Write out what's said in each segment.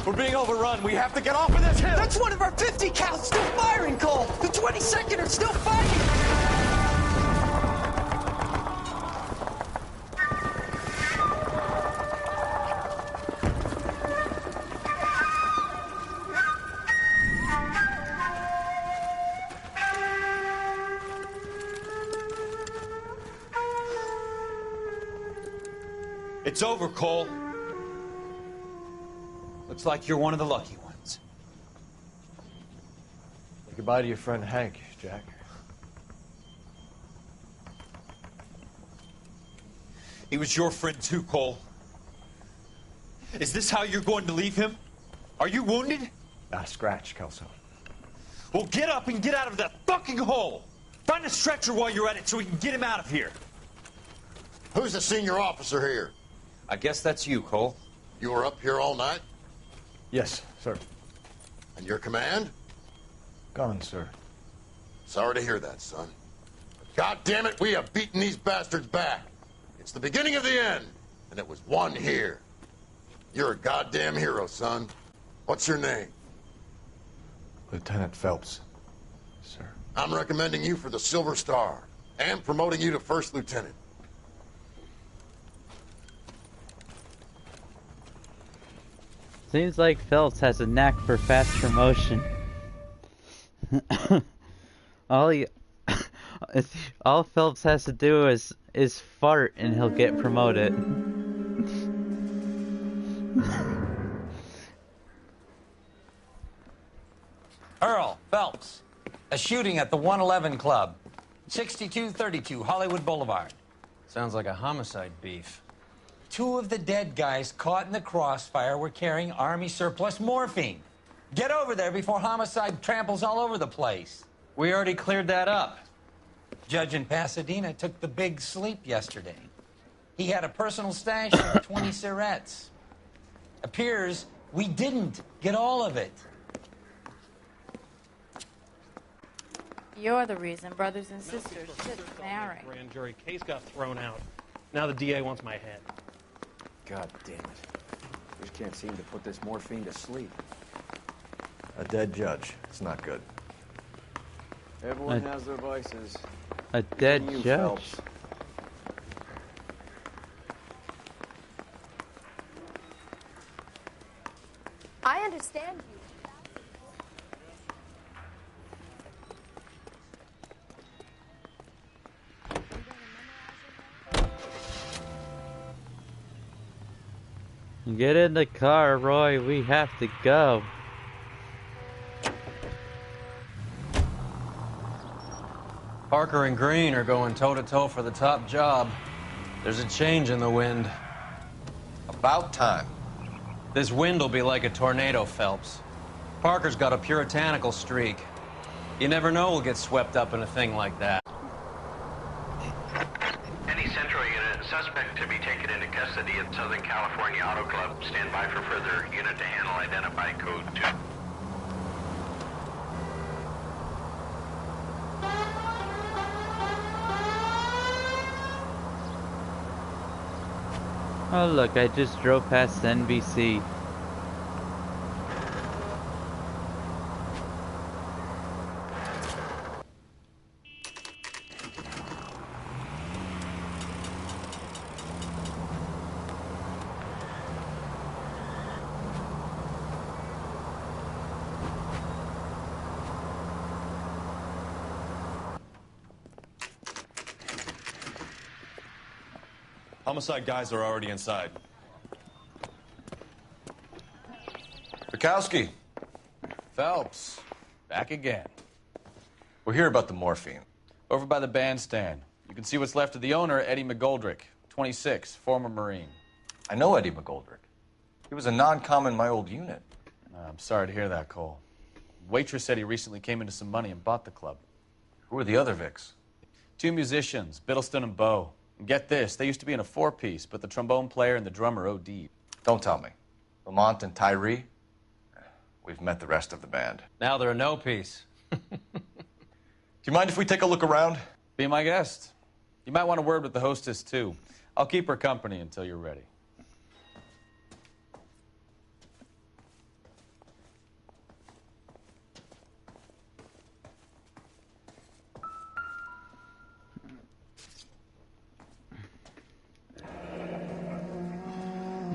We're being overrun. We have to get off of this hill. That's one of our 50 cows still firing, Cole. The 22nd are still fighting. It's over, Cole. Looks like you're one of the lucky ones. Say goodbye to your friend Hank, Jack. He was your friend too, Cole. Is this how you're going to leave him? Are you wounded? Scratch, Kelso. Well, get up and get out of that fucking hole. Find a stretcher while you're at it so we can get him out of here. Who's the senior officer here? I guess that's you, Cole. You were up here all night? Yes, sir. And your command? Gone, sir. Sorry to hear that, son. But God damn it, we have beaten these bastards back. It's the beginning of the end, and it was won here. You're a goddamn hero, son. What's your name? Lieutenant Phelps, sir. I'm recommending you for the Silver Star and promoting you to First Lieutenant. Seems like Phelps has a knack for fast promotion. all Phelps has to do is fart and he'll get promoted. Earl Phelps, a shooting at the 111 Club, 6232 Hollywood Boulevard. Sounds like a homicide beef. 2 of the dead guys caught in the crossfire were carrying Army surplus morphine. Get over there before homicide tramples all over the place. We already cleared that up. Judge in Pasadena took the big sleep yesterday. He had a personal stash of 20 cigarettes. Appears we didn't get all of it. You're the reason brothers and sisters should marry. Grand jury case got thrown out. Now the DA wants my head. God damn it. Just can't seem to put this morphine to sleep. A dead judge. It's not good. Everyone has their vices. A dead You, judge. Phelps. I understand you. Get in the car, Roy. We have to go. Parker and Green are going toe-to-toe for the top job. There's a change in the wind. About time. This wind will be like a tornado, Phelps. Parker's got a puritanical streak. You never know we'll get swept up in a thing like that. Any Central unit, suspect to be taken into custody at Southern California Auto Club. Stand by for further unit to handle identify code 2. Oh look, I just drove past NBC. Homicide guys are already inside. Bukowski. Phelps, back again. We're here about the morphine. Over by the bandstand. You can see what's left of the owner, Eddie McGoldrick, 26, former Marine. I know Eddie McGoldrick. He was a non-com in my old unit. I'm sorry to hear that, Cole. Waitress said he recently came into some money and bought the club. Who are the other Vics? 2 musicians, Biddleston and Bowe. And get this, they used to be in a 4-piece, but the trombone player and the drummer OD'd. Don't tell me. Lamont and Tyree? We've met the rest of the band. Now they're a no-piece. Do you mind if we take a look around? Be my guest. You might want a word with the hostess, too. I'll keep her company until you're ready.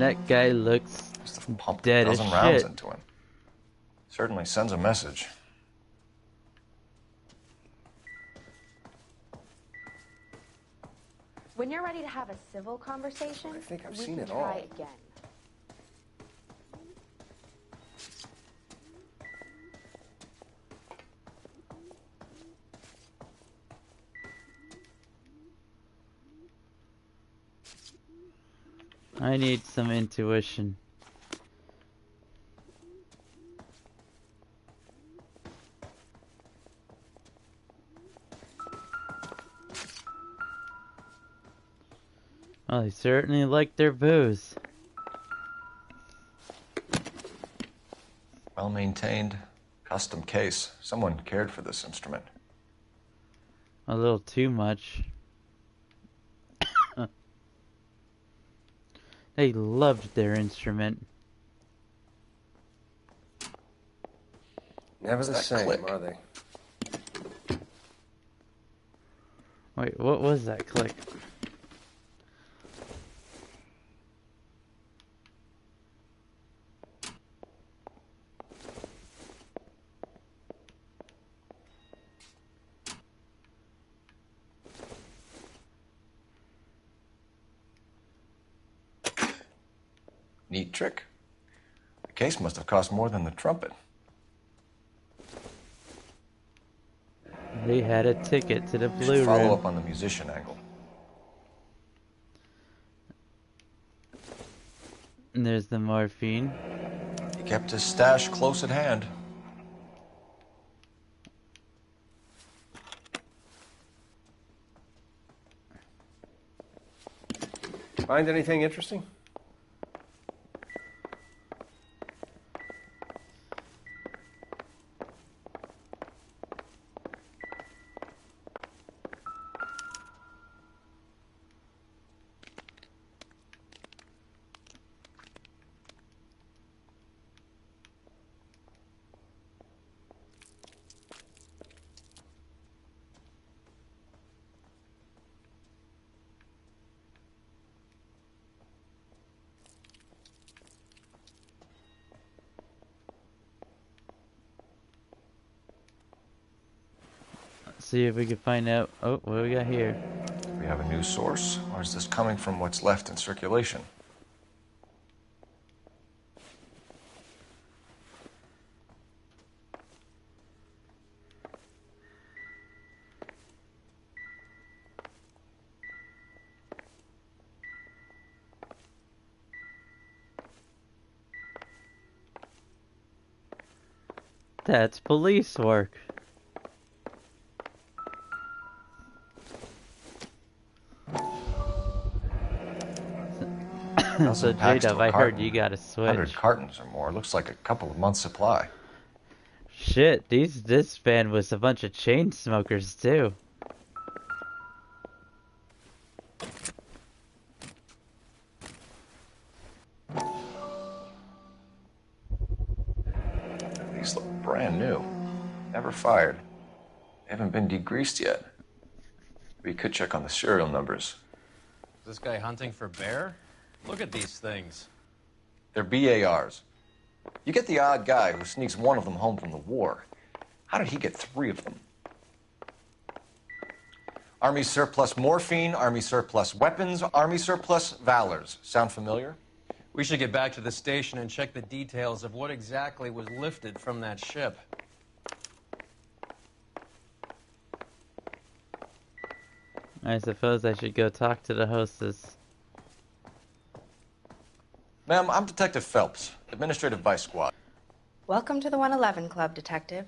That guy looks Pumped dead a as dozen rounds shit. into him. Certainly sends a message. When you're ready to have a civil conversation, I think I've we seen can it try all. again. I need some intuition. Well, they certainly like their booze. Well maintained, custom case. Someone cared for this instrument. A little too much. They loved their instrument. Never the same, are they? Wait, what was that click? Neat trick. The case must have cost more than the trumpet. They had a ticket to the We blue should follow room. up on the musician angle. And there's the morphine. He kept his stash close at hand. Find anything interesting? Let's see if we can find out. Oh, what do we got here? Do we have a new source, or is this coming from what's left in circulation? That's police work. So J-Dub, I heard you got a switch. 100 cartons or more. Looks like a couple of months' supply. Shit, this band was a bunch of chain smokers too. These look brand new. Never fired. They haven't been degreased yet. We could check on the serial numbers. Is this guy hunting for bear? Look at these things. They're BARs. You get the odd guy who sneaks one of them home from the war. How did he get 3 of them? Army surplus morphine, Army surplus weapons, Army surplus valors. Sound familiar? We should get back to the station and check the details of what exactly was lifted from that ship. I suppose I should go talk to the hostess. Ma'am, I'm Detective Phelps, Administrative Vice Squad. Welcome to the 111 Club, Detective.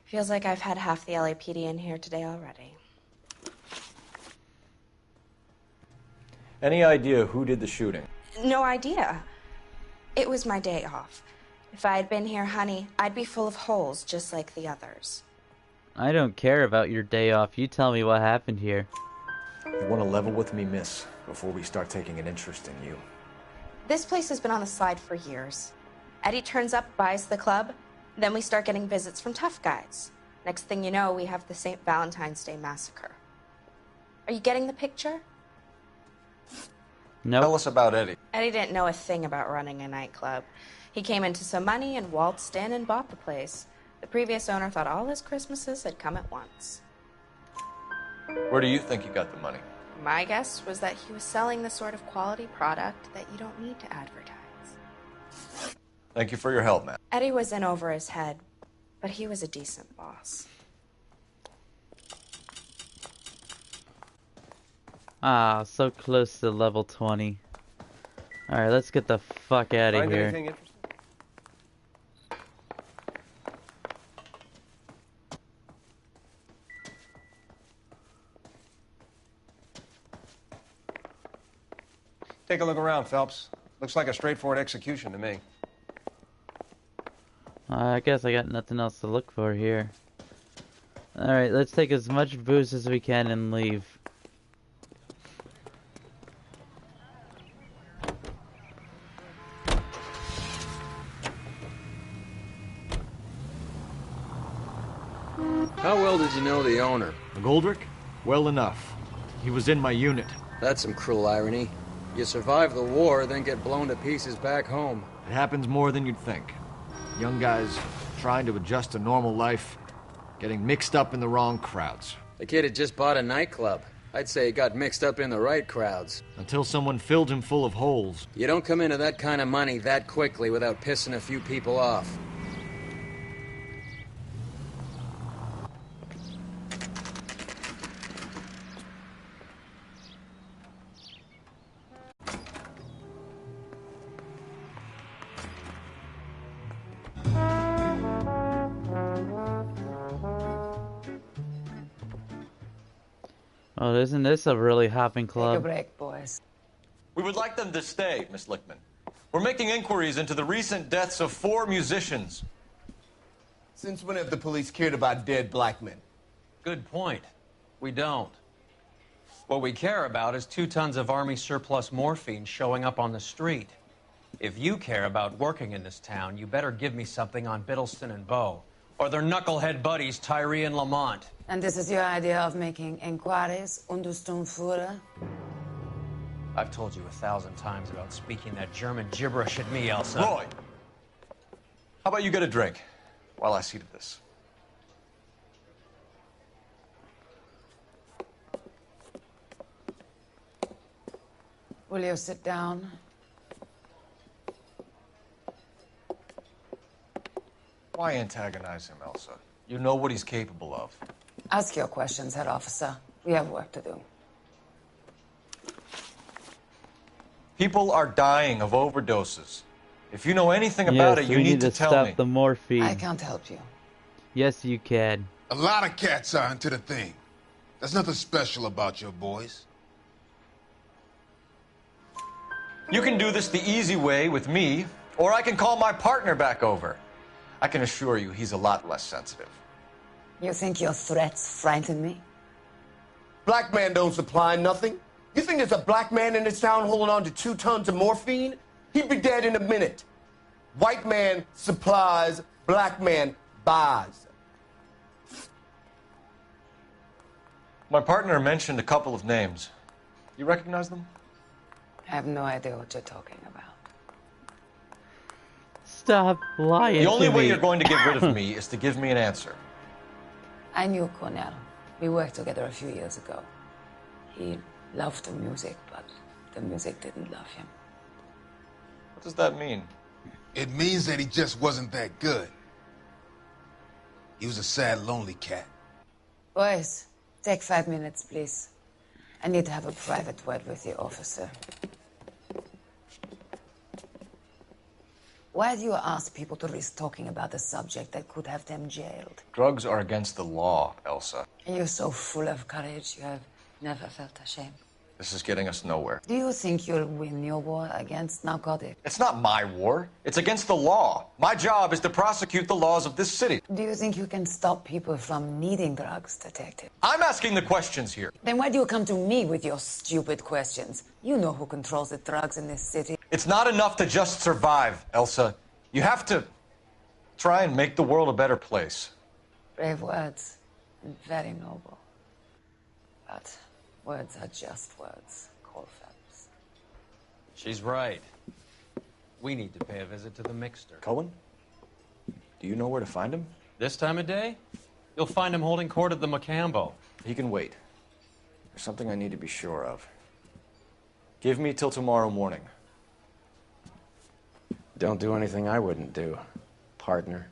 Feels like I've had half the LAPD in here today already. Any idea who did the shooting? No idea. It was my day off. If I had been here, honey, I'd be full of holes just like the others. I don't care about your day off. You tell me what happened here. You want to level with me, miss, before we start taking an interest in you. This place has been on the slide for years. Eddie turns up, buys the club, then we start getting visits from tough guys. Next thing you know, we have the St. Valentine's Day massacre. Are you getting the picture? No. Tell us about Eddie. Eddie didn't know a thing about running a nightclub. He came into some money and waltzed in and bought the place. The previous owner thought all his Christmases had come at once. Where do you think he got the money? My guess was that he was selling the sort of quality product that you don't need to advertise. Thank you for your help, man. Eddie was in over his head, but he was a decent boss. Ah, so close to level 20. Alright, let's get the fuck out of here. Anything interesting? Take a look around, Phelps. Looks like a straightforward execution to me. I guess I got nothing else to look for here. Alright, let's take as much booze as we can and leave. How well did you know the owner? McGoldrick? Well enough. He was in my unit. That's some cruel irony. You survive the war, then get blown to pieces back home. It happens more than you'd think. Young guys trying to adjust to normal life, getting mixed up in the wrong crowds. The kid had just bought a nightclub. I'd say he got mixed up in the right crowds. Until someone filled him full of holes. You don't come into that kind of money that quickly without pissing a few people off. Oh, isn't this a really hopping club? Take a break, boys. We would like them to stay, Miss Lichtman. We're making inquiries into the recent deaths of 4 musicians. Since when have the police cared about dead black men? Good point. We don't. What we care about is 2 tons of Army surplus morphine showing up on the street. If you care about working in this town, you better give me something on Biddleston and Bow, or their knucklehead buddies Tyree and Lamont. And this is your idea of making inquiries under Sturmführer? I've told you 1,000 times about speaking that German gibberish at me, Elsa. Roy! How about you get a drink while I see to this? Will you sit down? Why antagonize him, Elsa? You know what he's capable of. Ask your questions, head officer. We have work to do. People are dying of overdoses. If you know anything about it, you we need to tell me. stop the morphine. I can't help you. Yes, you can. A lot of cats are into the thing. There's nothing special about your boys. You can do this the easy way with me, or I can call my partner back over. I can assure you he's a lot less sensitive. You think your threats frighten me? Black man don't supply nothing. You think there's a black man in this town holding on to 2 tons of morphine? He'd be dead in a minute. White man supplies, black man buys. My partner mentioned a couple of names. You recognize them? I have no idea what you're talking about. Stop lying The only to way me. you're going to get rid of me is to give me an answer. I knew Cornell. We worked together a few years ago. He loved the music, but the music didn't love him. What does that mean? It means that he just wasn't that good. He was a sad, lonely cat. Boys, take 5 minutes, please. I need to have a private word with the officer. Why do you ask people to risk talking about a subject that could have them jailed? Drugs are against the law, Elsa. And you're so full of courage, you have never felt ashamed. This is getting us nowhere. Do you think you'll win your war against narcotics? It's not my war. It's against the law. My job is to prosecute the laws of this city. Do you think you can stop people from needing drugs, detective? I'm asking the questions here. Then why do you come to me with your stupid questions? You know who controls the drugs in this city. It's not enough to just survive, Elsa. You have to try and make the world a better place. Brave words, and very noble. But words are just words, Cole Phelps. She's right. We need to pay a visit to the Mixter. Cohen? Do you know where to find him? This time of day? You'll find him holding court at the Macambo. He can wait. There's something I need to be sure of. Give me till tomorrow morning. Don't do anything I wouldn't do, partner.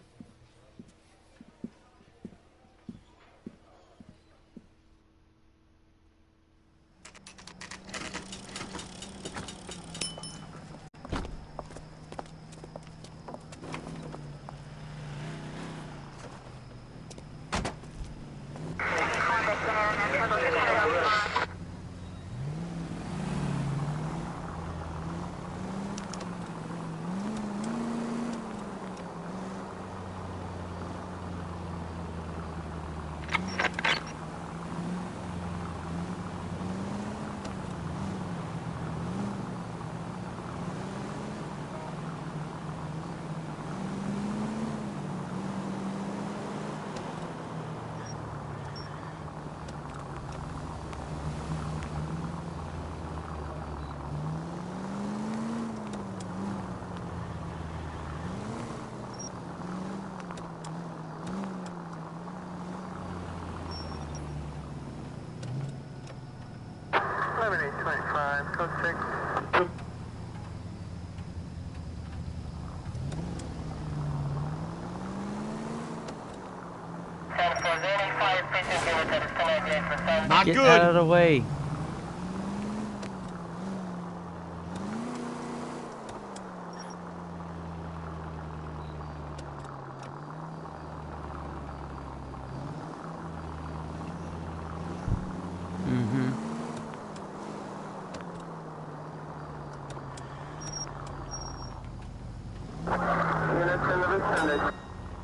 Code 6. Not Get good. Out of the way.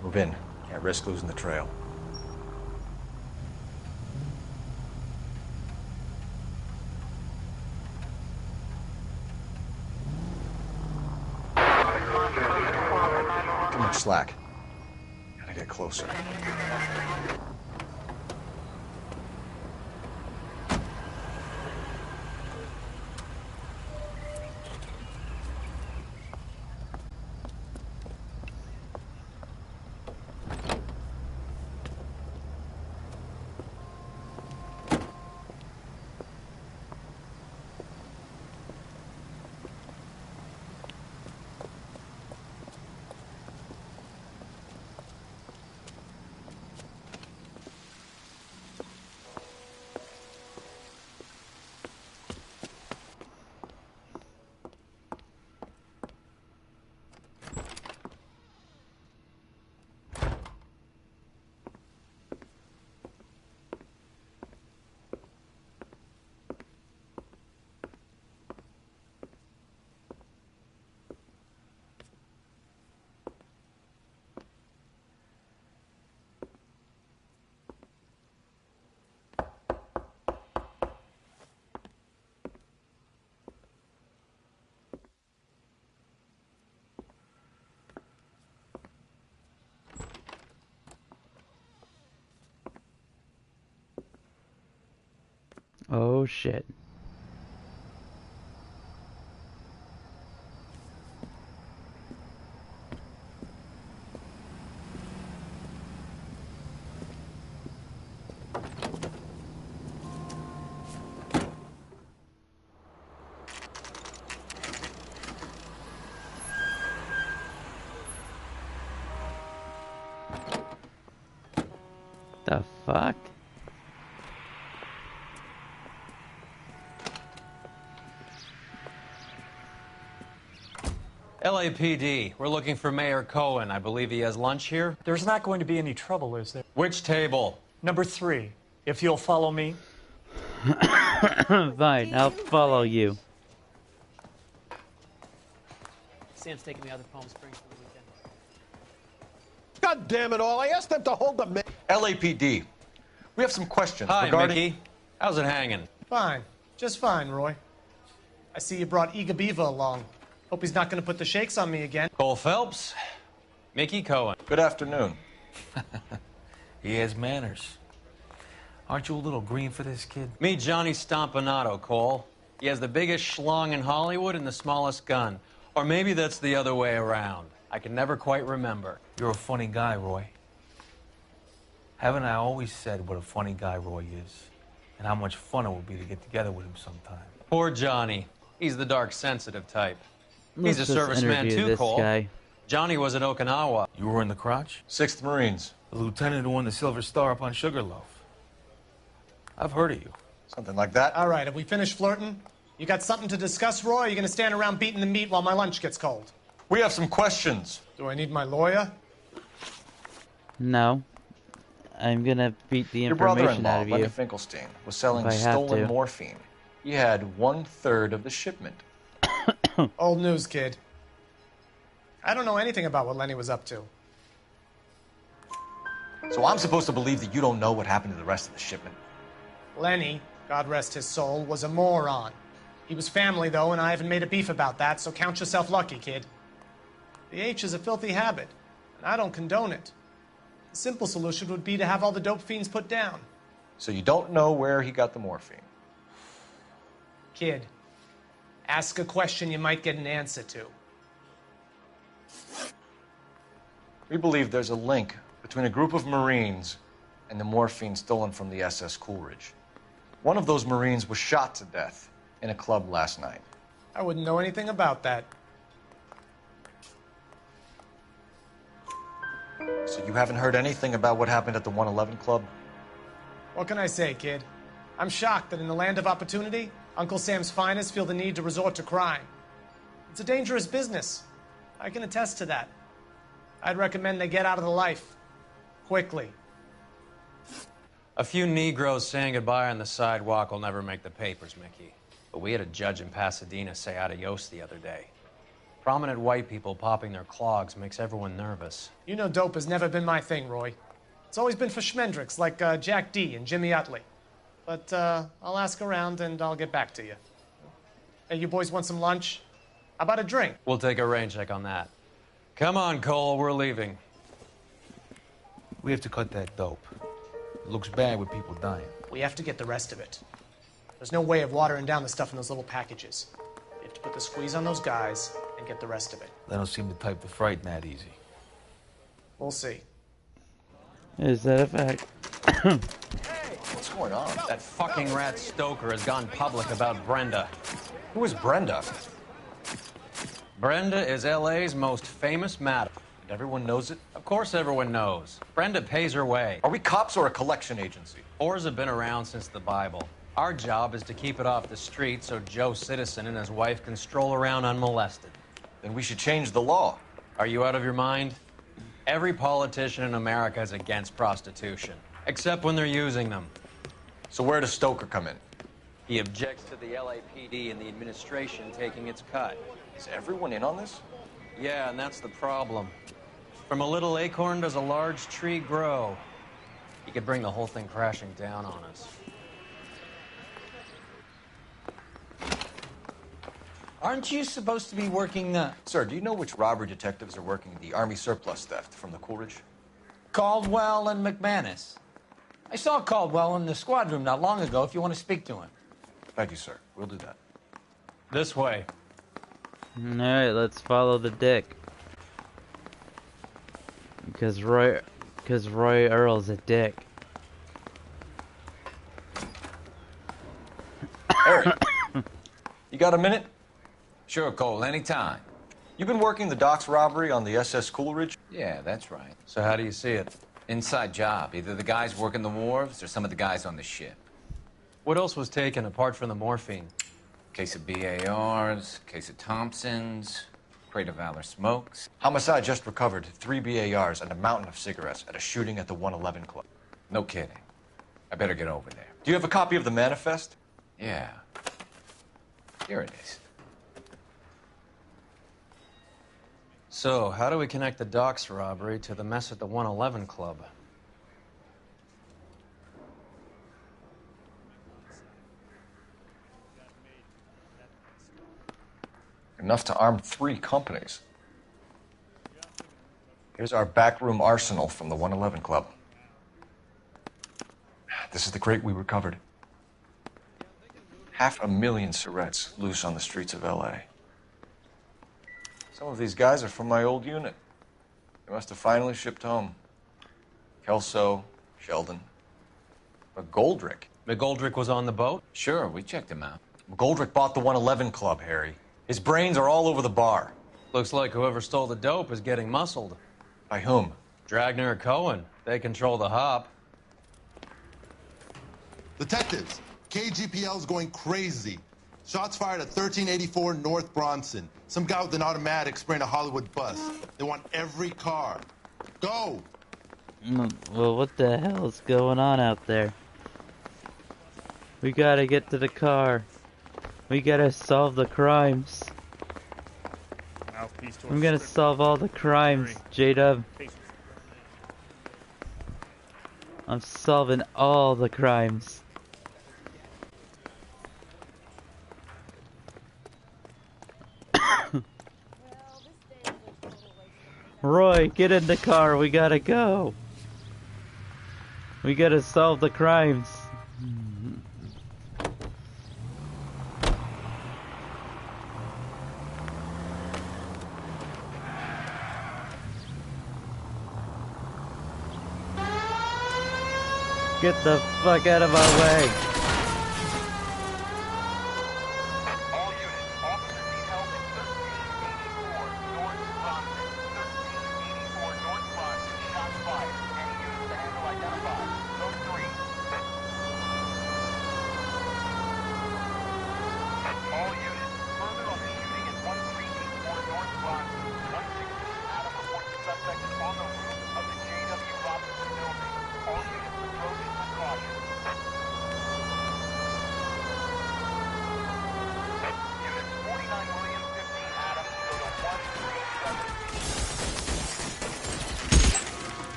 Move in. Can't risk losing the trail. Too much slack. Gotta get closer. Oh shit. The fuck? LAPD, we're looking for Mayor Cohen. I believe he has lunch here. There's not going to be any trouble, is there? Which table? Number 3, if you'll follow me. Fine, I'll follow you. Sam's taking me out of Palm Springs for the weekend. God damn it all, I asked them to hold the... LAPD, we have some questions Hi, regarding... Mickey. How's it hanging? Fine. Just fine, Roy. I see you brought Iga Beaver along. Hope he's not going to put the shakes on me again. Cole Phelps, Mickey Cohen. Good afternoon. He has manners. Aren't you a little green for this kid? Meet Johnny Stompanato, Cole. He has the biggest schlong in Hollywood and the smallest gun. Or maybe that's the other way around. I can never quite remember. You're a funny guy, Roy. Haven't I always said what a funny guy Roy is? And how much fun it would be to get together with him sometime. Poor Johnny. He's the dark, sensitive type. Let's He's a just serviceman interview too, this Cole. guy. Johnny was at Okinawa. You were in the crotch? 6th Marines. The lieutenant who won the Silver Star up on Sugarloaf. I've heard of you. Something like that. All right, have we finished flirting? You got something to discuss, Roy? Or are you going to stand around beating the meat while my lunch gets cold? We have some questions. Do I need my lawyer? No. I'm gonna beat the Your information brother-in-law, out of Lenny you. Finkelstein, was selling if I have stolen to. morphine. He had 1/3 of the shipment. Old news, kid. I don't know anything about what Lenny was up to. So I'm supposed to believe that you don't know what happened to the rest of the shipment? Lenny, God rest his soul, was a moron. He was family, though, and I haven't made a beef about that, so count yourself lucky, kid. The H is a filthy habit, and I don't condone it. The simple solution would be to have all the dope fiends put down. So you don't know where he got the morphine? Kid, ask a question you might get an answer to. We believe there's a link between a group of Marines and the morphine stolen from the SS Coolidge. One of those Marines was shot to death in a club last night. I wouldn't know anything about that. So you haven't heard anything about what happened at the 111 Club? What can I say, kid? I'm shocked that in the land of opportunity, Uncle Sam's finest feel the need to resort to crime. It's a dangerous business. I can attest to that. I'd recommend they get out of the life. Quickly. A few Negroes saying goodbye on the sidewalk will never make the papers, Mickey. But we had a judge in Pasadena say adios the other day. Prominent white people popping their clogs makes everyone nervous. You know dope has never been my thing, Roy. It's always been for schmendricks like Jack D. and Jimmy Utley. But I'll ask around and I'll get back to you. Hey, you boys want some lunch? How about a drink? We'll take a rain check on that. Come on, Cole, we're leaving. We have to cut that dope. It looks bad with people dying. We have to get the rest of it. There's no way of watering down the stuff in those little packages. You have to put the squeeze on those guys and get the rest of it. They don't seem the type to frighten that easy. We'll see. Is that a fact? What's going on? That fucking rat Stoker has gone public about Brenda. Who is Brenda? Brenda is LA's most famous madam. And everyone knows it? Of course everyone knows. Brenda pays her way. Are we cops or a collection agency? Whores have been around since the Bible. Our job is to keep it off the street so Joe Citizen and his wife can stroll around unmolested. Then we should change the law. Are you out of your mind? Every politician in America is against prostitution, except when they're using them. So where does Stoker come in? He objects to the LAPD and the administration taking its cut. Is everyone in on this? Yeah, and that's the problem. From a little acorn does a large tree grow. He could bring the whole thing crashing down on us. Aren't you supposed to be working, Sir, do you know which robbery detectives are working the Army surplus theft from the Coolidge? Caldwell and McManus? I saw Caldwell in the squad room not long ago if you want to speak to him. Thank you, sir. We'll do that. This way. Alright, let's follow the dick. Because Roy Earl's a dick. Harry, you got a minute? Sure, Cole, anytime. You've been working the docks robbery on the SS Coolidge? Yeah, that's right. So how do you see it? Inside job. Either the guys working the wharves or some of the guys on the ship. What else was taken apart from the morphine? Case of BARs, case of Thompsons, crate of Valor smokes. Homicide just recovered 3 BARs and a mountain of cigarettes at a shooting at the 111 Club. No kidding. I better get over there. Do you have a copy of the manifest? Yeah. Here it is. So, how do we connect the docks robbery to the mess at the 111 Club? Enough to arm 3 companies. Here's our backroom arsenal from the 111 Club. This is the crate we recovered. 500,000 Surretts loose on the streets of LA. Some of these guys are from my old unit. They must have finally shipped home. Kelso, Sheldon. McGoldrick. McGoldrick was on the boat? Sure, we checked him out. McGoldrick bought the 111 Club, Harry. His brains are all over the bar. Looks like whoever stole the dope is getting muscled. By whom? Dragner or Cohen. They control the hop. Detectives, KGPL's going crazy. Shots fired at 1384 North Bronson. Some guy with an automatic spraying a Hollywood bus. They want every car. Go! Well, what the hell is going on out there? We gotta get to the car. We gotta solve the crimes. I'm gonna solve all the crimes, J-Dub. I'm solving all the crimes. Roy, get in the car. We gotta go. We gotta solve the crimes. Get the fuck out of my way.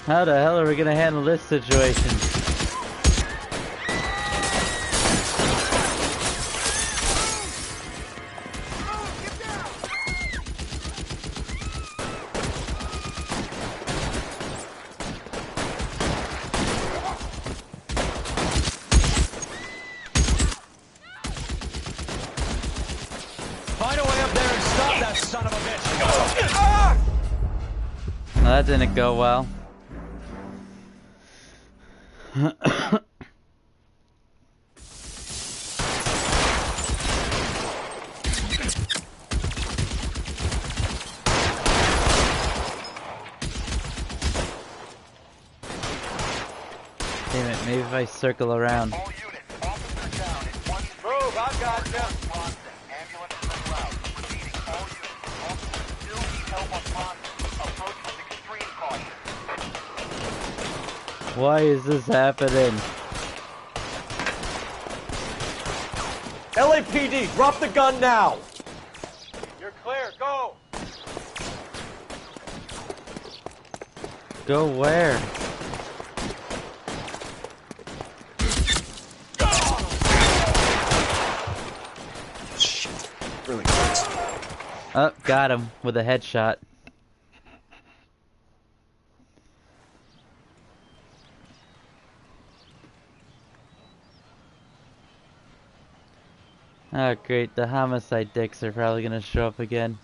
How the hell are we gonna handle this situation? Find a way up there and stop that son of a bitch! Well, that didn't go well. Damn it, maybe if I circle around. Move, I've got you. Why is this happening? LAPD, drop the gun now! You're clear, go! Go where? Shit, really hurts. Oh, got him with a headshot. Oh great, the homicide dicks are probably gonna show up again.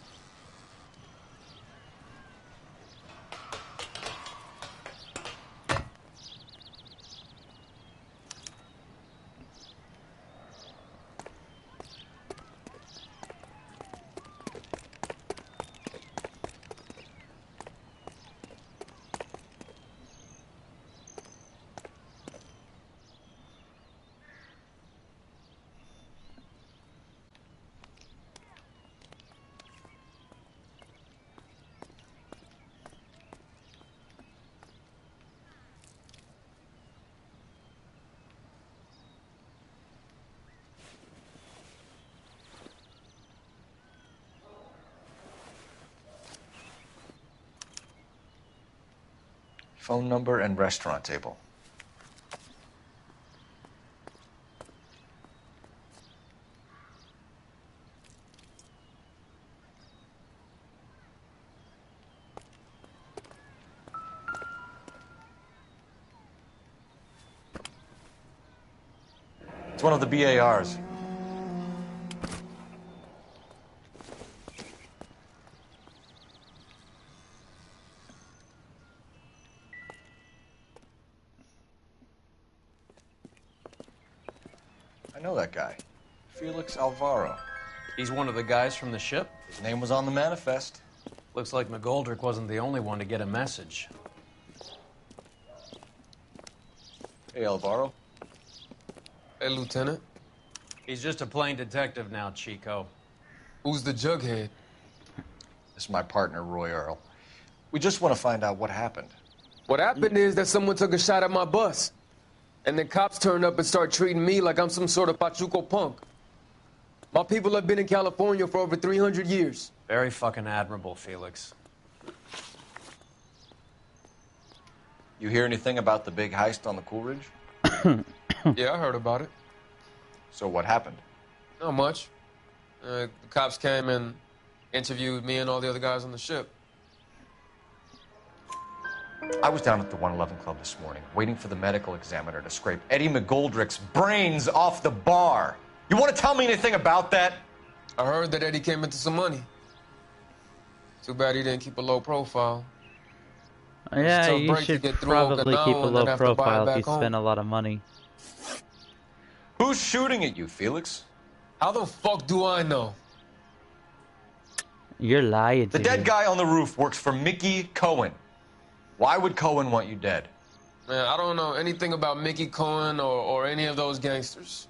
Phone number and restaurant table. It's one of the BARs. I know that guy. Felix Alvaro. He's one of the guys from the ship? His name was on the manifest. Looks like McGoldrick wasn't the only one to get a message. Hey, Alvaro. Hey, Lieutenant. He's just a plain detective now, Chico. Who's the jughead? This is my partner, Roy Earl. We just want to find out what happened. What happened is that someone took a shot at my bus. And then cops turned up and started treating me like I'm some sort of Pachuco punk. My people have been in California for over 300 years. Very fucking admirable, Felix. You hear anything about the big heist on the Coolidge? Yeah, I heard about it. So what happened? Not much. The cops came and interviewed me and all the other guys on the ship. I was down at the 111 Club this morning, waiting for the medical examiner to scrape Eddie McGoldrick's brains off the bar. You want to tell me anything about that? I heard that Eddie came into some money. Too bad he didn't keep a low profile. Yeah, you should probably keep a low profile if you home. spend a lot of money. Who's shooting at you, Felix? How the fuck do I know? You're lying to The dead me. guy on the roof works for Mickey Cohen. Why would Cohen want you dead? Man, I don't know anything about Mickey Cohen or any of those gangsters.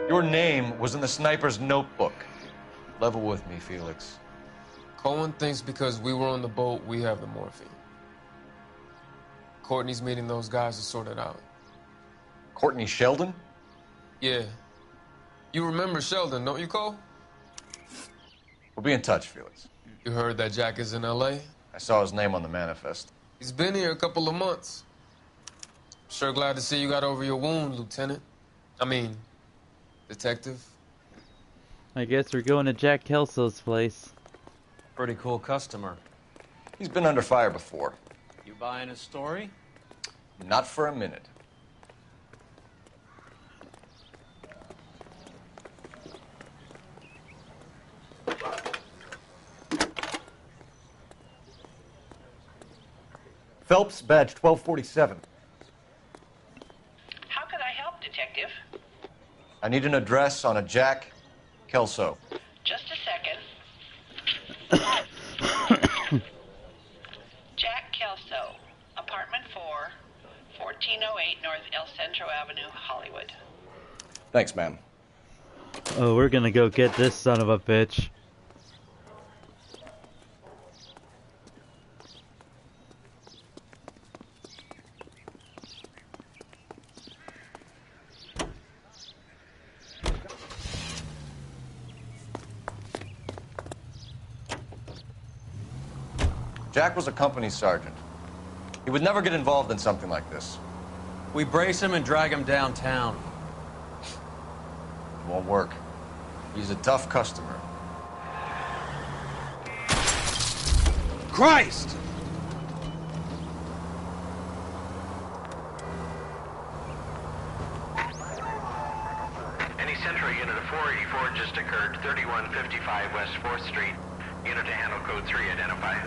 Your name was in the sniper's notebook. Level with me, Felix. Cohen thinks because we were on the boat, we have the morphine. Courtney's meeting those guys to sort it out. Courtney Sheldon? Yeah. You remember Sheldon, don't you, Cole? We'll be in touch, Felix. You heard that Jack is in L.A.? I saw his name on the manifest. He's been here a couple of months. Sure glad to see you got over your wound, Lieutenant. I mean, Detective. I guess we're going to Jack Kelso's place. Pretty cool customer. He's been under fire before. You buying his story? Not for a minute. Phelps, badge 1247. How can I help, Detective? I need an address on a Jack Kelso. Just a second. Jack Kelso, apartment 4, 1408 North El Centro Avenue, Hollywood. Thanks, ma'am. Oh, we're gonna go get this son of a bitch. Jack was a company sergeant. He would never get involved in something like this. We brace him and drag him downtown. It won't work. He's a tough customer. Christ! Any Central unit of 484 just occurred, 3155 West 4th Street. Unit to handle code 3, identify.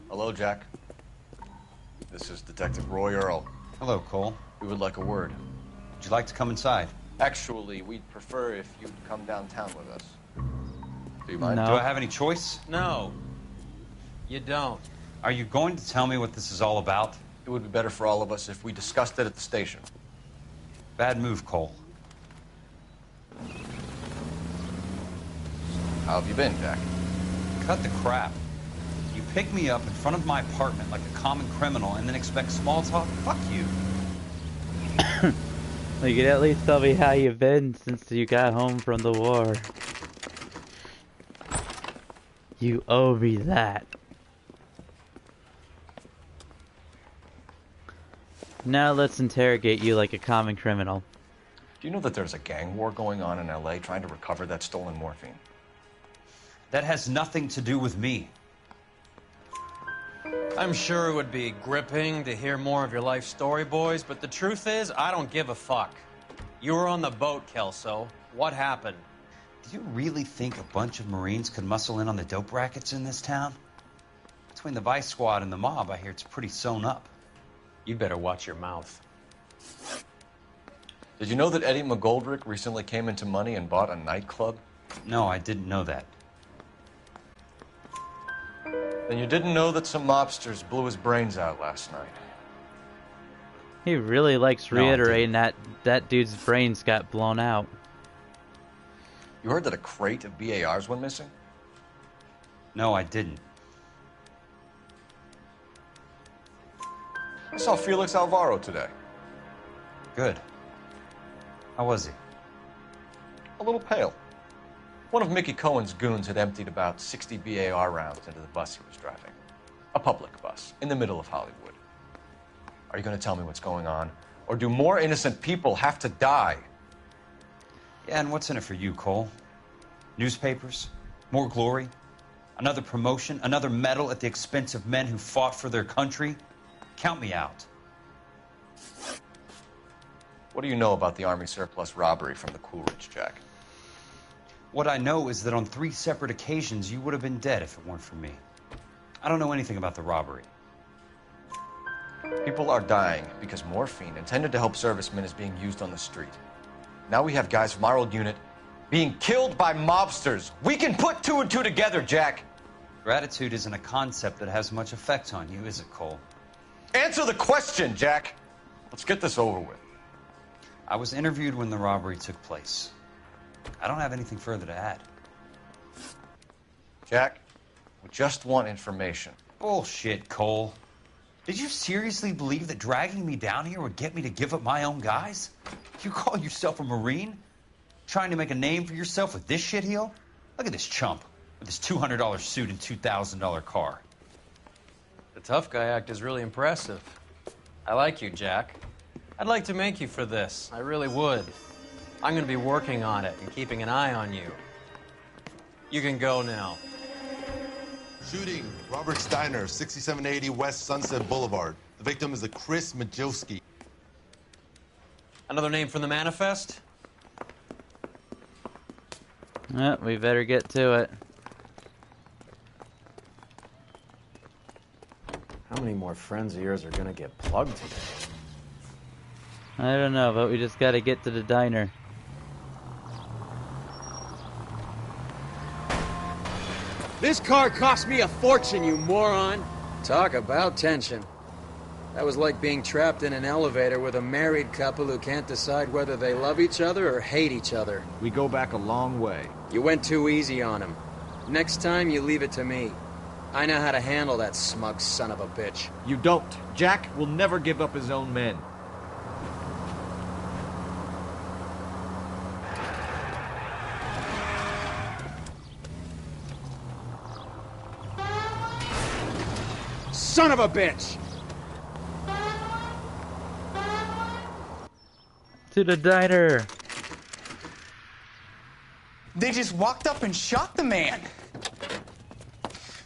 Hello, Jack. This is Detective Roy Earl. Hello, Cole. We would like a word. Would you like to come inside? Actually, we'd prefer if you'd come downtown with us. Do you mind? Do I have any choice? No. You don't. Are you going to tell me what this is all about? It would be better for all of us if we discussed it at the station. Bad move, Cole. How have you been, Jack? Cut the crap. You pick me up in front of my apartment like a common criminal and then expect small talk? Fuck you. Well, you could at least tell me how you've been since you got home from the war. You owe me that. Now let's interrogate you like a common criminal. Do you know that there's a gang war going on in L.A. trying to recover that stolen morphine? That has nothing to do with me. I'm sure it would be gripping to hear more of your life story, boys, but the truth is, I don't give a fuck. You were on the boat, Kelso. What happened? Do you really think a bunch of Marines could muscle in on the dope rackets in this town? Between the Vice Squad and the mob, I hear it's pretty sewn up. You better watch your mouth. Did you know that Eddie McGoldrick recently came into money and bought a nightclub? No, I didn't know that. Then you didn't know that some mobsters blew his brains out last night. He really likes No, I reiterating that dude's brains got blown out. You heard that a crate of BARs went missing? No, I didn't. I saw Felix Alvaro today. Good. How was he? A little pale. One of Mickey Cohen's goons had emptied about 60 BAR rounds into the bus he was driving. A public bus, in the middle of Hollywood. Are you going to tell me what's going on? Or do more innocent people have to die? Yeah, and what's in it for you, Cole? Newspapers? More glory? Another promotion? Another medal at the expense of men who fought for their country? Count me out. What do you know about the Army surplus robbery from the Coolidge, Jack? What I know is that on 3 separate occasions, you would have been dead if it weren't for me. I don't know anything about the robbery. People are dying because morphine intended to help servicemen is being used on the street. Now we have guys from our old unit being killed by mobsters. We can put 2 and 2 together, Jack. Gratitude isn't a concept that has much effect on you, is it, Cole? Answer the question, Jack. Let's get this over with. I was interviewed when the robbery took place. I don't have anything further to add. Jack, we just want information. Bullshit, Cole. Did you seriously believe that dragging me down here would get me to give up my own guys? You call yourself a Marine? Trying to make a name for yourself with this shitheel? Look at this chump with his $200 suit and $2,000 car. The tough guy act is really impressive. I like you, Jack. I'd like to make you for this. I really would. I'm going to be working on it and keeping an eye on you. You can go now. Shooting, Robert Steiner, 6780 West Sunset Boulevard. The victim is a Chris Majowski. Another name from the manifest? We better get to it. How many more friends of yours are going to get plugged today? I don't know, but we just gotta get to the diner. This car cost me a fortune, you moron! Talk about tension. That was like being trapped in an elevator with a married couple who can't decide whether they love each other or hate each other. We go back a long way. You went too easy on him. Next time, you leave it to me. I know how to handle that smug son of a bitch. You don't. Jack will never give up his own men. Son of a bitch! To the diner! They just walked up and shot the man.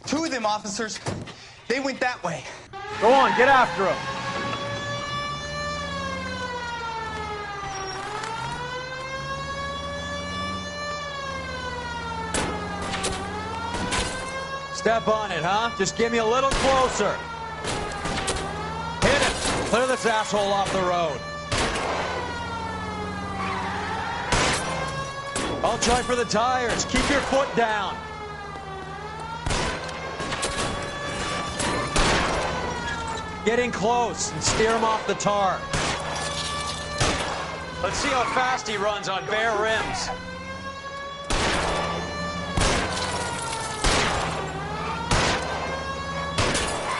2 of them officers, they went that way. Go on, get after him. Step on it, huh? Just get me a little closer. Hit it. Clear this asshole off the road. I'll try for the tires. Keep your foot down. Get in close and steer him off the tar. Let's see how fast he runs on bare rims.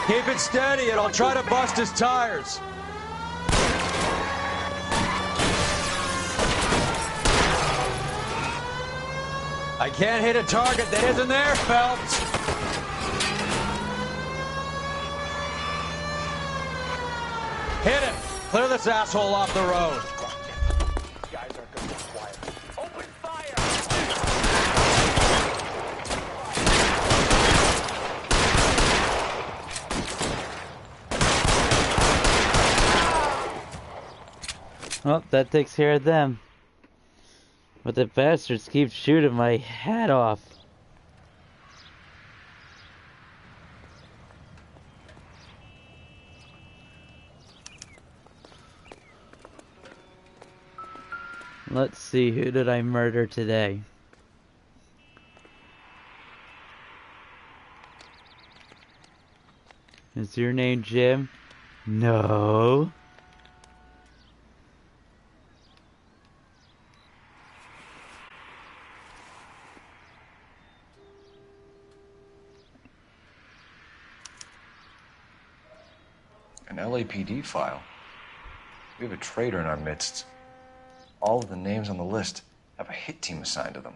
Keep it steady and I'll try to bust his tires. I can't hit a target that isn't there, Phelps. Hit him. Clear this asshole off the road. Well, that takes care of them. But the bastards keep shooting my hat off. Let's see, who did I murder today? Is your name Jim? No. An LAPD file. We have a traitor in our midst. All of the names on the list have a hit team assigned to them.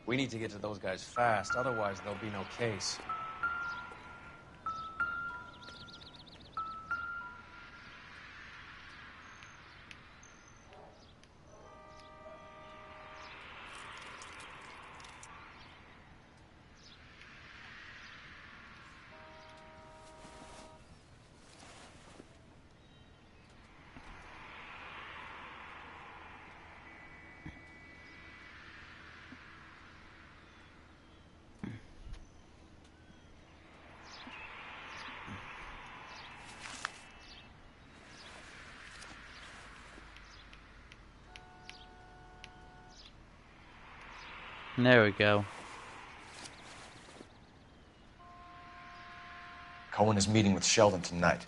We need to get to those guys fast, otherwise there'll be no case. There we go. Cohen is meeting with Sheldon tonight.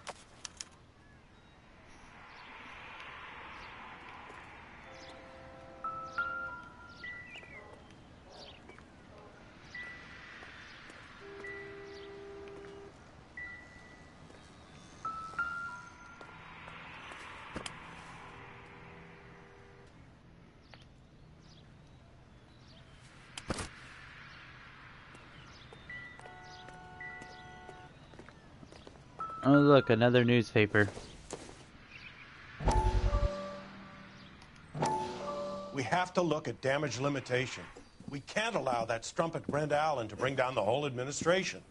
Oh look, another newspaper. We have to look at damage limitation. We can't allow that strumpet Brent Allen to bring down the whole administration.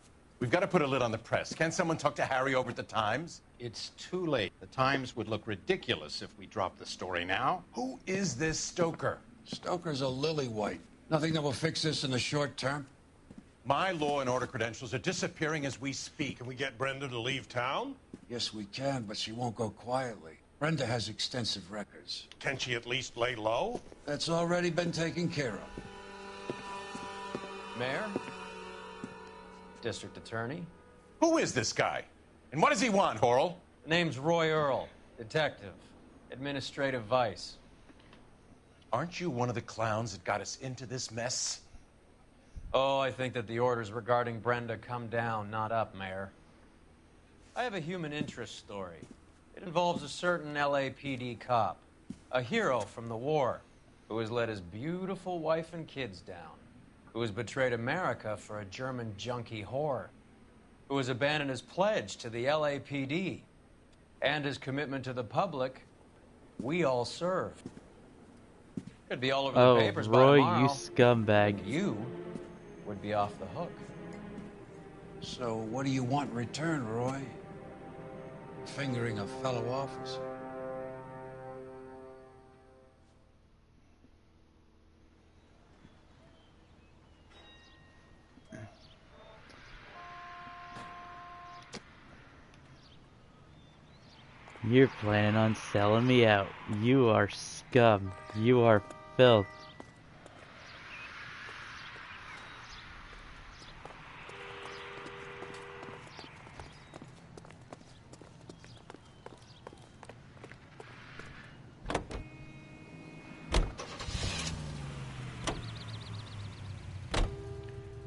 We've got to put a lid on the press. Can't someone talk to Harry over at the Times? It's too late. The Times would look ridiculous if we dropped the story now. Who is this Stoker? Stoker's a lily-white. Nothing that will fix this in the short term. My law and order credentials are disappearing as we speak. Can we get Brenda to leave town? Yes, we can, but she won't go quietly. Brenda has extensive records. Can she at least lay low? That's already been taken care of. Mayor? District Attorney? Who is this guy? And what does he want, Horrell? The name's Roy Earl, detective, administrative vice. Aren't you one of the clowns that got us into this mess? Oh, I think that the orders regarding Brenda come down, not up, Mayor. I have a human interest story. It involves a certain LAPD cop, a hero from the war, who has let his beautiful wife and kids down, who has betrayed America for a German junkie whore, who has abandoned his pledge to the LAPD and his commitment to the public. We all serve. Could be all over the papers by Roy, tomorrow. you scumbag. You would be off the hook. So what do you want in return, Roy? Fingering a fellow officer? You're planning on selling me out. You are scum. You are filth.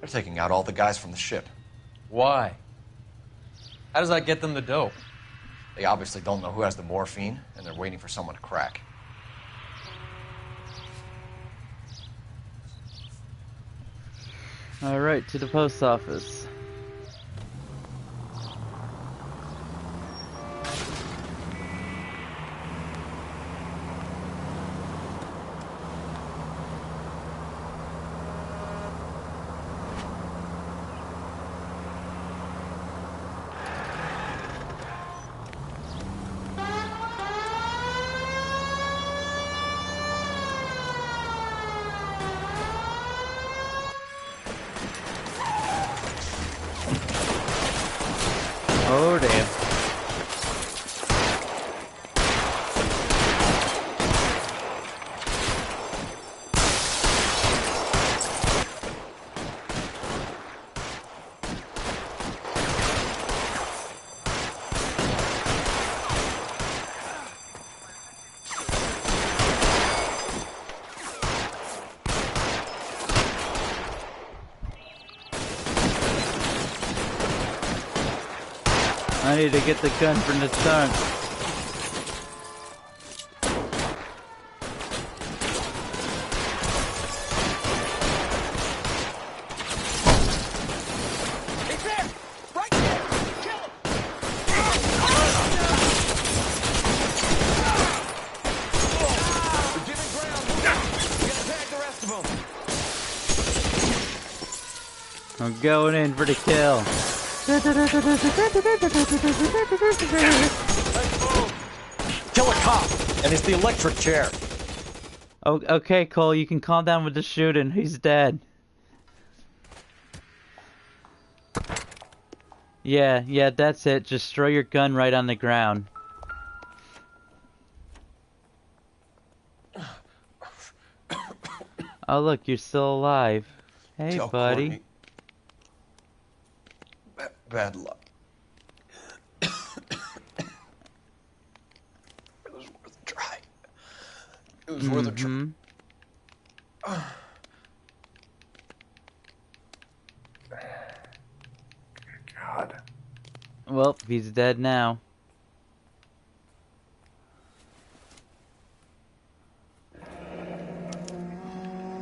They're taking out all the guys from the ship. Why? How does that get them the dope? They obviously don't know who has the morphine, and they're waiting for someone to crack. Alright, to the post office. Oh damn. I need to get the gun from the trunk. He's there! Right there! Kill him! We're giving ground. We gotta tag the rest of them. I'm going in for the kill. Kill a cop, and it's the electric chair. Oh, okay, Cole, you can calm down with the shooting. He's dead. Yeah, that's it. Just throw your gun right on the ground. Oh, look, you're still alive. Hey, Tell buddy. Courtney. Bad luck. It was worth a try. It was worth a try. God. Well, he's dead now.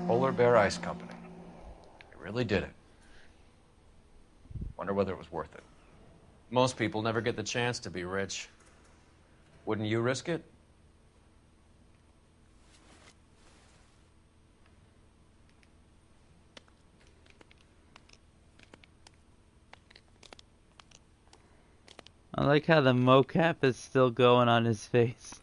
Polar Bear Ice Company. They really did it. Wonder whether it was worth it. Most people never get the chance to be rich. Wouldn't you risk it? I like how the mocap is still going on his face.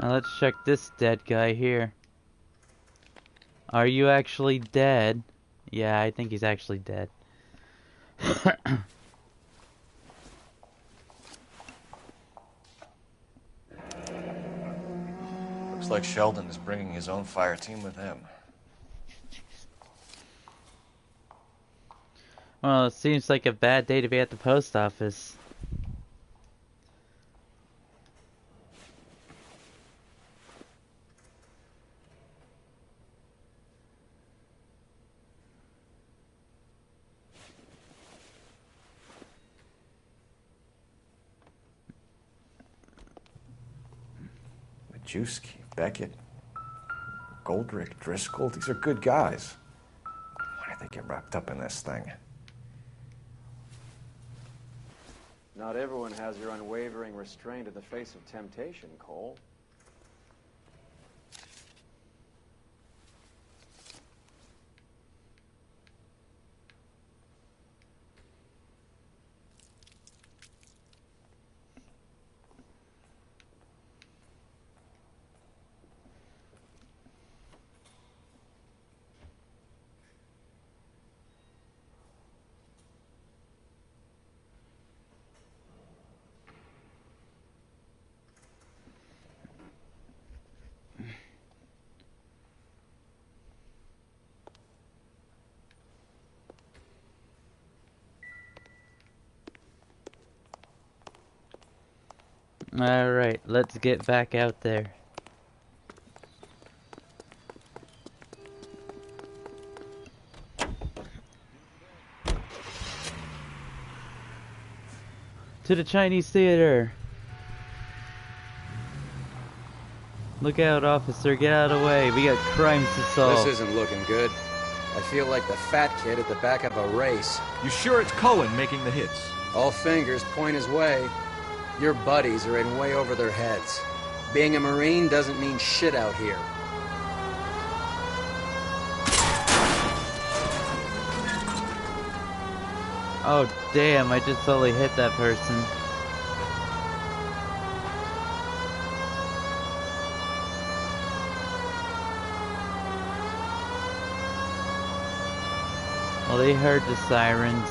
Now let's check this dead guy here. Are you actually dead? Yeah, I think he's actually dead. Looks like Sheldon is bringing his own fire team with him. Well, it seems like a bad day to be at the post office. Majewski, Beckett, Goldrick, Driscoll, these are good guys. Why did they get wrapped up in this thing? Not everyone has your unwavering restraint in the face of temptation, Cole. Alright, let's get back out there. To the Chinese theater. Look out, officer. Get out of the way. We got crimes to solve. This isn't looking good. I feel like the fat kid at the back of a race. You sure it's Cohen making the hits? All fingers point his way. Your buddies are in way over their heads. Being a Marine doesn't mean shit out here. Oh, damn. I just totally hit that person. Well, they heard the sirens.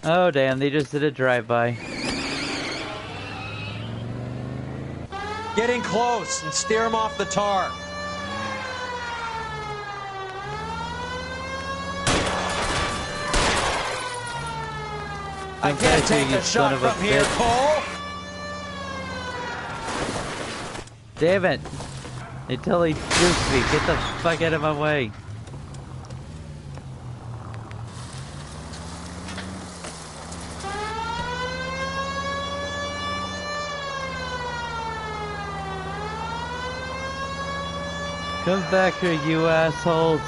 Oh, damn, they just did a drive-by. Get in close and steer him off the tar. I can't take a shot from here, Cole! Damn it! They totally juked me. Get the fuck out of my way. Come back here, you assholes.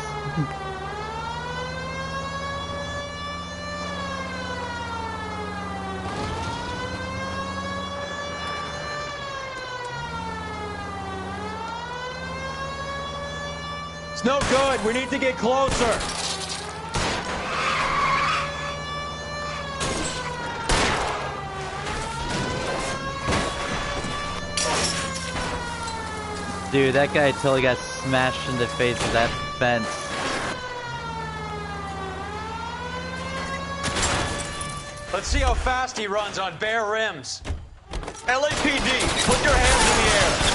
It's no good. We need to get closer. Dude, that guy totally got smashed in the face with that fence. Let's see how fast he runs on bare rims. LAPD, put your hands in the air.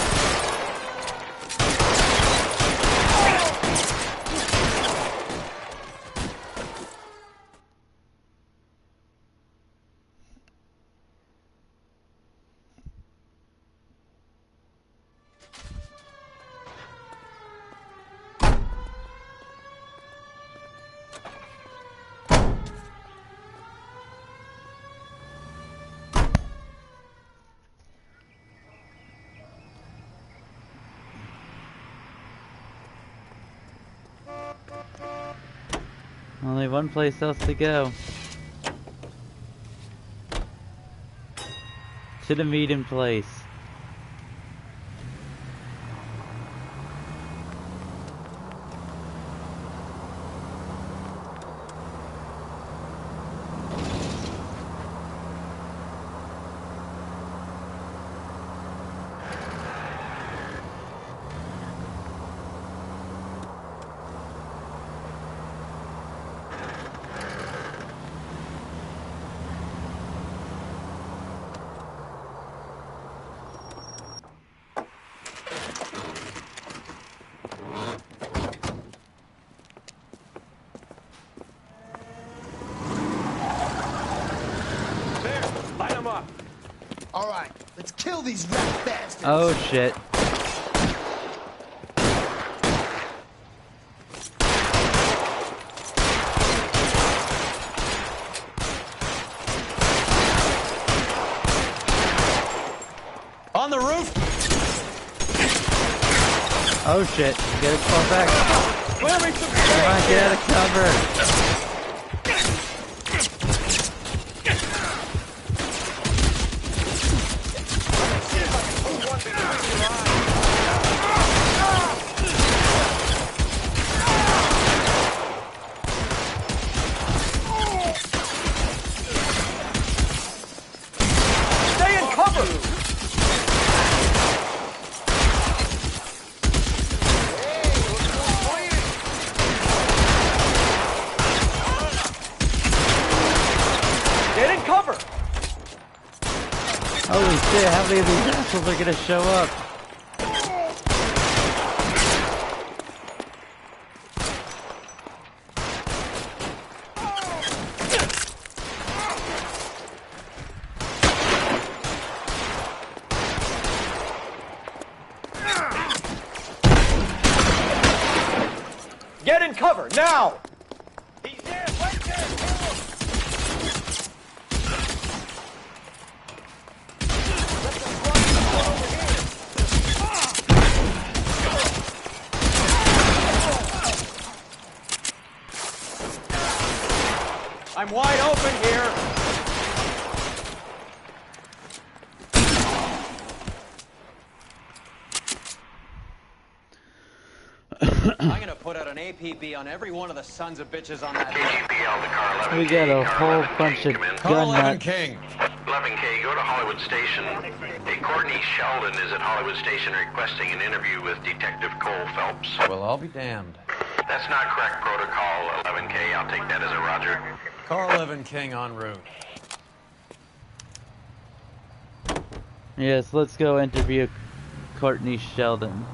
Only one place else to go. To the meeting place. Alright, let's kill these rat bastards! Oh shit. On the roof! Oh shit. You gotta fall back. Clearing some Come on, get out of cover. Holy shit, how many of these assholes are gonna show up? now! He's there! Right there! Kill him! I'm wide open here. I'm gonna put out an APB on every one of the sons of bitches on that. KGPL to car 11K. We got a whole bunch of gun nuts. 11K, go to Hollywood Station. Hey, Courtney Sheldon is at Hollywood Station requesting an interview with Detective Cole Phelps. Well, I'll be damned. That's not correct protocol, 11K. I'll take that as a roger. Car 11 King en route. Yes, let's go interview Courtney Sheldon.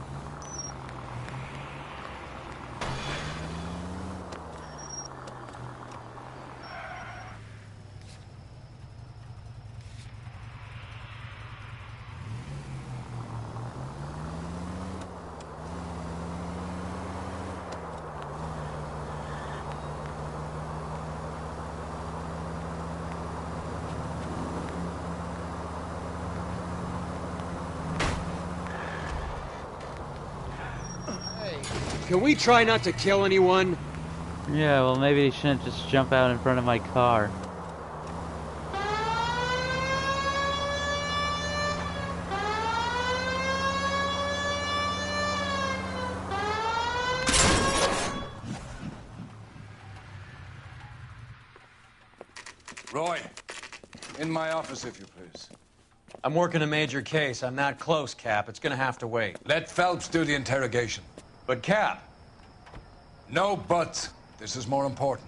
Can we try not to kill anyone? Yeah, well maybe he shouldn't just jump out in front of my car. Roy, in my office, if you please. I'm working a major case. I'm that close, Cap. It's gonna have to wait. Let Phelps do the interrogation. But, Cap. No buts. This is more important.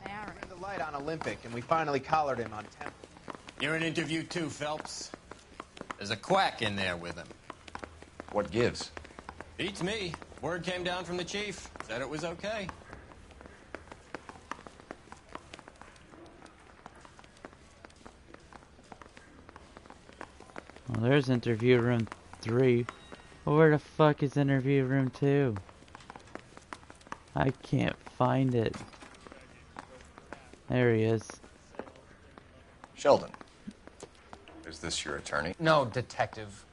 Turned the light on Olympic, and we finally collared him on Temple. You're in interview too, Phelps. There's a quack in there with him. What gives? Beats me. Word came down from the chief. Said it was okay. Well, there's interview room 3. Well, where the fuck is interview room 2? I can't find it. There he is. Sheldon, is this your attorney? No, Detective.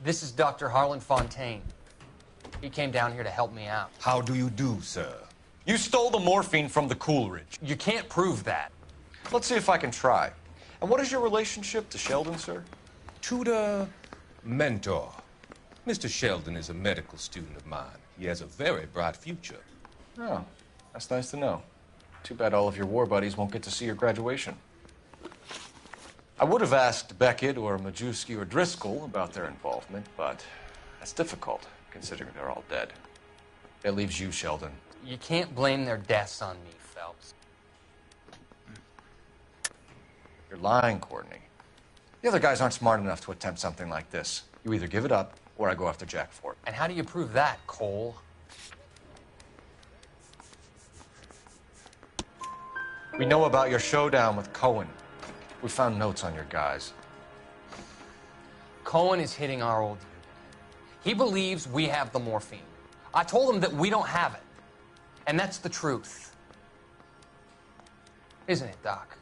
This is Dr. Harlan Fontaine. He came down here to help me out. How do you do, sir? You stole the morphine from the Coolidge. You can't prove that. Let's see if I can try. And what is your relationship to Sheldon, sir? Tutor, mentor. Mr. Sheldon is a medical student of mine. He has a very bright future. Oh, that's nice to know. Too bad all of your war buddies won't get to see your graduation. I would have asked Beckett or Majewski or Driscoll about their involvement, but that's difficult, considering they're all dead. That leaves you, Sheldon. You can't blame their deaths on me, Phelps. You're lying, Courtney. The other guys aren't smart enough to attempt something like this. You either give it up, or I go after Jack for it. And how do you prove that, Cole? We know about your showdown with Cohen. We found notes on your guys. Cohen is hitting our old dude. He believes we have the morphine. I told him that we don't have it. And that's the truth. Isn't it, Doc?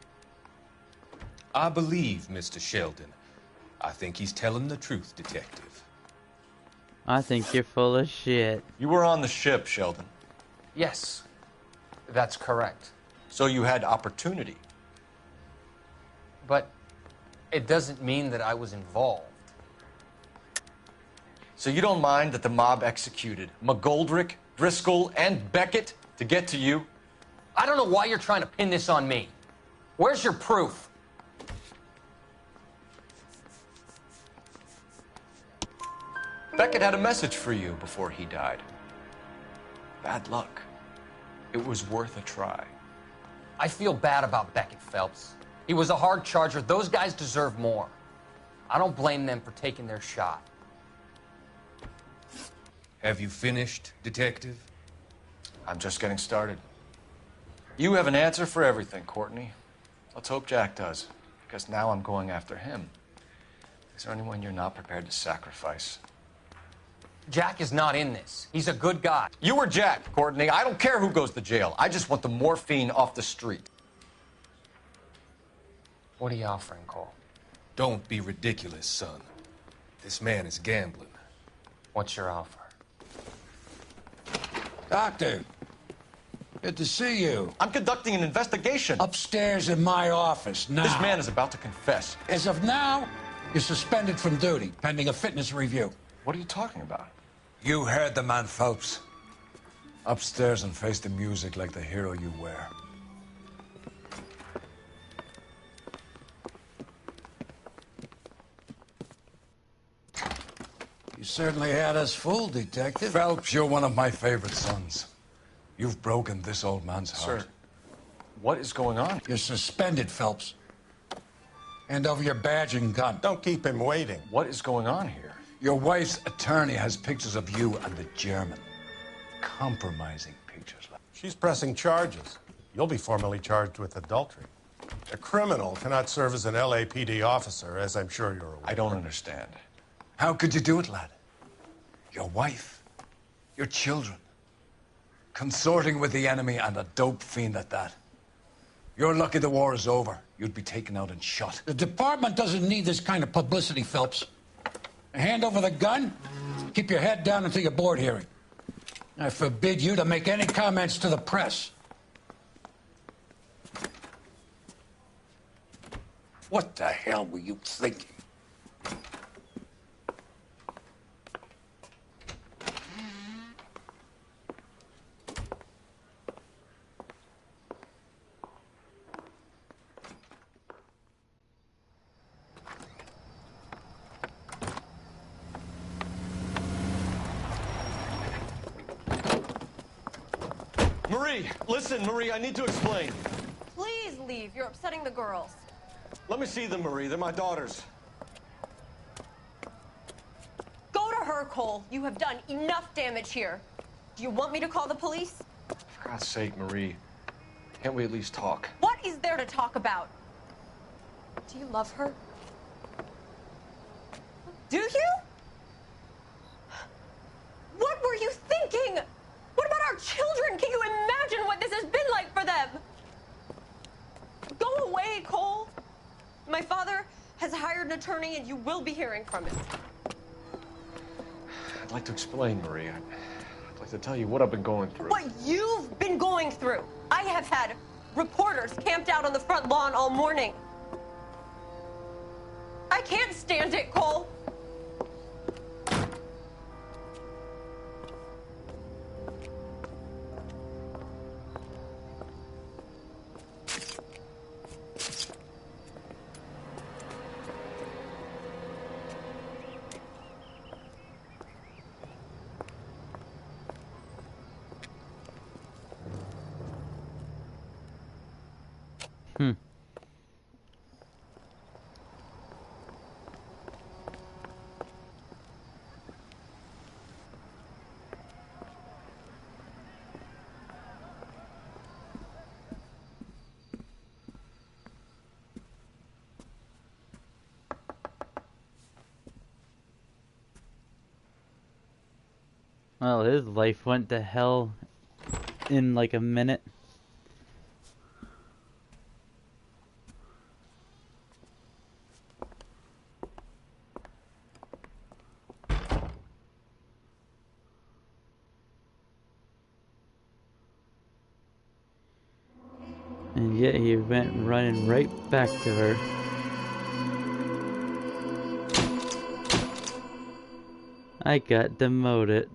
I believe Mr. Sheldon. I think he's telling the truth, Detective. I think you're full of shit. You were on the ship, Sheldon. Yes, that's correct. So you had opportunity. But it doesn't mean that I was involved. So you don't mind that the mob executed McGoldrick, Driscoll, and Beckett to get to you? I don't know why you're trying to pin this on me. Where's your proof? Beckett had a message for you before he died. Bad luck. It was worth a try. I feel bad about Beckett, Phelps. He was a hard charger. Those guys deserve more. I don't blame them for taking their shot. Have you finished, Detective? I'm just getting started. You have an answer for everything, Courtney. Let's hope Jack does, because now I'm going after him. Is there anyone you're not prepared to sacrifice? Jack is not in this. He's a good guy. You were Jack, Courtney. I don't care who goes to jail. I just want the morphine off the street. What are you offering, Cole? Don't be ridiculous, son. This man is gambling. What's your offer? Doctor, good to see you. I'm conducting an investigation. Upstairs in my office now. This man is about to confess. As of now, you're suspended from duty, pending a fitness review. What are you talking about? You heard the man, Phelps. Upstairs and face the music like the hero you were. You certainly had us fooled, Detective. Phelps, you're one of my favorite sons. You've broken this old man's heart. Sir, what is going on? You're suspended, Phelps. Hand over your badge and gun. Don't keep him waiting. What is going on here? Your wife's attorney has pictures of you and the German. Compromising pictures. She's pressing charges. You'll be formally charged with adultery. A criminal cannot serve as an LAPD officer, as I'm sure you're aware. I don't understand. How could you do it, lad? Your wife, your children, consorting with the enemy and a dope fiend at that. You're lucky the war is over. You'd be taken out and shot. The department doesn't need this kind of publicity, Phelps. Hand over the gun, keep your head down until your board hearing. I forbid you to make any comments to the press. What the hell were you thinking? Marie, listen, Marie, I need to explain. Please leave. You're upsetting the girls. Let me see them, Marie. They're my daughters. Go to her, Cole. You have done enough damage here. Do you want me to call the police? For God's sake, Marie, can't we at least talk? What is there to talk about? Do you love her? Do you? What were you thinking? What about our children? Can you imagine what this has been like for them? Go away, Cole. My father has hired an attorney, and you will be hearing from him. I'd like to explain, Marie. I'd like to tell you what I've been going through. What you've been going through. I have had reporters camped out on the front lawn all morning. I can't stand it, Cole. Well, his life went to hell in like a minute. And yet he went running right back to her. I got demoted.